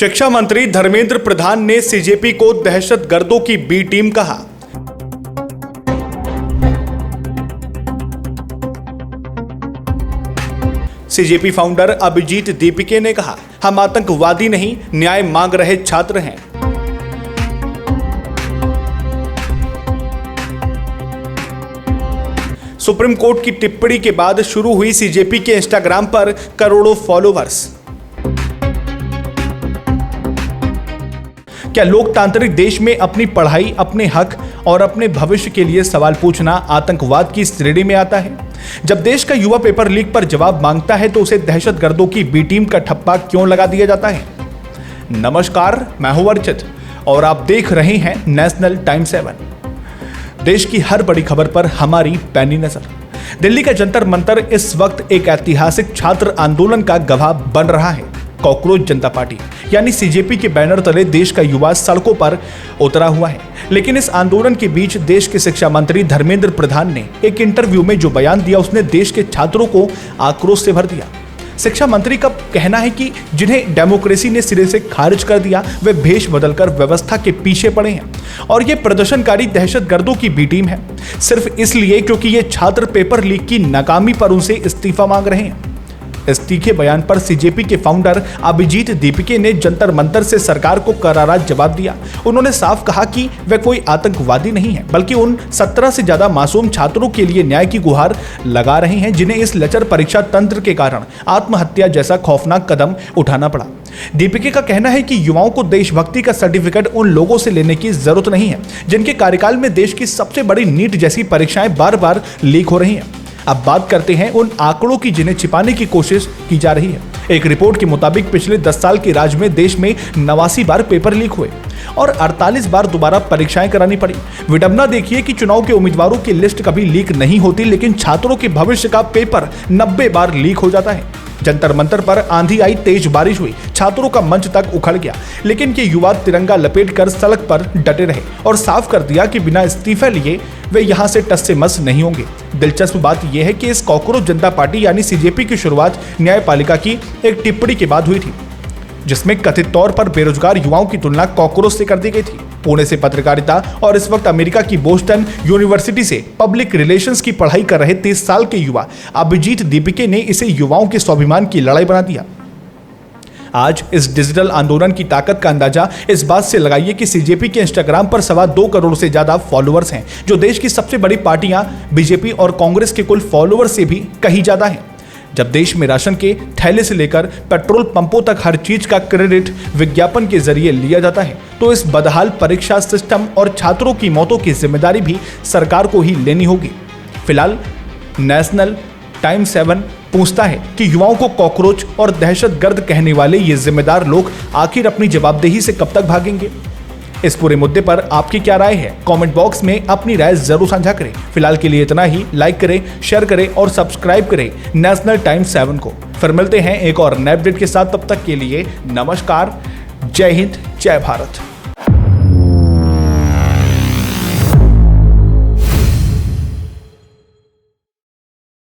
शिक्षा मंत्री धर्मेंद्र प्रधान ने सीजेपी को दहशतगर्दों की बी टीम कहा। सीजेपी फाउंडर अभिजीत दीपिके ने कहा, हम आतंकवादी नहीं, न्याय मांग रहे छात्र हैं। सुप्रीम कोर्ट की टिप्पणी के बाद शुरू हुई सीजेपी के इंस्टाग्राम पर करोड़ों फॉलोवर्स। क्या लोकतांत्रिक देश में अपनी पढ़ाई, अपने हक और अपने भविष्य के लिए सवाल पूछना आतंकवाद की श्रेणी में आता है? जब देश का युवा पेपर लीक पर जवाब मांगता है तो उसे दहशतगर्दों की बी टीम का ठप्पा क्यों लगा दिया जाता है? नमस्कार, मैं हूं अर्चित और आप देख रहे हैं नेशनल टाइम 7। देश की हर बड़ी खबर पर हमारी पैनी नजर। दिल्ली का जंतर मंतर इस वक्त एक ऐतिहासिक छात्र आंदोलन का गवाह बन रहा है। कॉकरोच जनता पार्टी यानी सीजेपी के बैनर तले देश का युवा सड़कों पर उतरा हुआ है। लेकिन इस आंदोलन के बीच देश के शिक्षा मंत्री धर्मेंद्र प्रधान ने एक इंटरव्यू में जो बयान दिया, उसने देश के छात्रों को आक्रोश से भर दिया। शिक्षा मंत्री का कहना है कि जिन्हें डेमोक्रेसी ने सिरे से खारिज कर दिया, वे भेष बदलकर व्यवस्था के पीछे पड़े हैं और ये प्रदर्शनकारी दहशतगर्दों की बी टीम है, सिर्फ इसलिए क्योंकि ये छात्र पेपर लीक की नाकामी पर उनसे इस्तीफा मांग रहे हैं। इस तीखे बयान पर सीजेपी के फाउंडर अभिजीत दीपिके ने जंतर मंतर से सरकार को करारा जवाब दिया। उन्होंने साफ कहा कि वे कोई आतंकवादी नहीं है, बल्कि उन 17 से ज्यादा मासूम छात्रों के लिए न्याय की गुहार लगा रहे हैं, जिन्हें इस लचर परीक्षा तंत्र के कारण आत्महत्या जैसा खौफनाक कदम उठाना पड़ा। दीपिके का कहना है कि युवाओं को देशभक्ति का सर्टिफिकेट उन लोगों से लेने की जरूरत नहीं है जिनके कार्यकाल में देश की सबसे बड़ी नीट जैसी परीक्षाएं बार बार लीक हो रही हैं। अब बात करते हैं उन आंकड़ों की जिन्हें छिपाने की कोशिश की जा रही है। एक रिपोर्ट के मुताबिक पिछले 10 साल के राज में देश में 89 बार पेपर लीक हुए और 48 बार दोबारा परीक्षाएं करानी पड़ी। विडंबना देखिए कि चुनाव के उम्मीदवारों की लिस्ट कभी लीक नहीं होती, लेकिन छात्रों के भविष्य का पेपर 90 बार लीक हो जाता है। जंतर मंतर पर आंधी आई, तेज बारिश हुई, छात्रों का मंच तक उखड़ गया, लेकिन ये युवा तिरंगा लपेटकर सड़क पर डटे रहे और साफ कर दिया कि बिना इस्तीफे लिए वे यहां से टस से मस नहीं होंगे। दिलचस्प बात यह है कि इस कॉकरोच जनता पार्टी यानी सीजेपी की शुरुआत न्यायपालिका की एक टिप्पणी के बाद हुई थी, जिसमें कथित तौर पर बेरोजगार युवाओं की तुलना कॉकरोच से कर दी गई थी। पुणे से पत्रकारिता और इस वक्त अमेरिका की बोस्टन यूनिवर्सिटी से पब्लिक रिलेशंस की पढ़ाई कर रहे 30 साल के युवा अभिजीत दीपिके ने इसे युवाओं के स्वाभिमान की लड़ाई बना दिया। आज इस डिजिटल आंदोलन की ताकत का अंदाजा इस बात से लगाइए कि सीजेपी के इंस्टाग्राम पर 2.25 करोड़ से ज्यादा फॉलोअर्स हैं, जो देश की सबसे बड़ी पार्टियां बीजेपी और कांग्रेस के कुल फॉलोअर्स से भी कहीं ज्यादा हैं। जब देश में राशन के थैले से लेकर पेट्रोल पंपों तक हर चीज का क्रेडिट विज्ञापन के जरिए लिया जाता है, तो इस बदहाल परीक्षा सिस्टम और छात्रों की मौतों की जिम्मेदारी भी सरकार को ही लेनी होगी। फिलहाल नेशनल टाइम 7 पूछता है कि युवाओं को कॉकरोच और दहशतगर्द कहने वाले ये जिम्मेदार लोग आखिर अपनी जवाबदेही से कब तक भागेंगे? इस पूरे मुद्दे पर आपकी क्या राय है? कमेंट बॉक्स में अपनी राय जरूर साझा करें। फिलहाल के लिए इतना ही। लाइक करें, शेयर करें और सब्सक्राइब करें नेशनल टाइम 7 को। फिर मिलते हैं एक और नए अपडेट के साथ। तब तक के लिए नमस्कार, जय हिंद, जय भारत।